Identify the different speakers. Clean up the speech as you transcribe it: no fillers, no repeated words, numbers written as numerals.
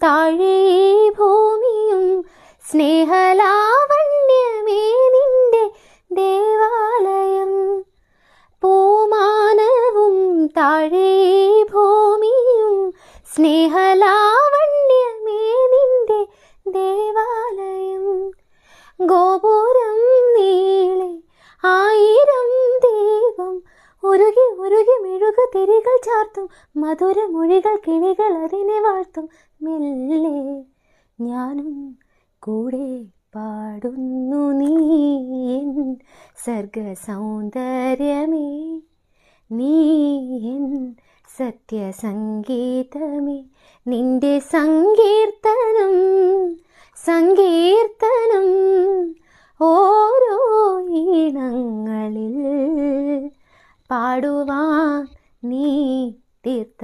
Speaker 1: താഴെ ഭൂമിയും സ്നേഹലാവണ്യമേ നിന്റെ ദേവാലയം. പൂമാനവും താഴെ ഭൂമിയും സ്നേഹലാവണ്യമേ നിന്റെ ദേവാലയം. ഗോപുരം നീളെ 1000 ദീപം ഉരുകി ഉരുകി മെഴുകു തിരികൾ ചാർത്തും മധുരമൊഴികൾ കിളികൾ അതിനെ വാഴ്ത്തും. മെല്ലെ ഞാനും കൂടെ പാടുന്നു നീ എൻ സർഗസൗന്ദര്യമേ, നീ എൻ സത്യസംഗീതമേ. നിന്റെ സങ്കീർത്തനം സങ്കീർത്തനം ഓരോ ഈണങ്ങളിൽ പാടുവാൻ നീ തീർത്ത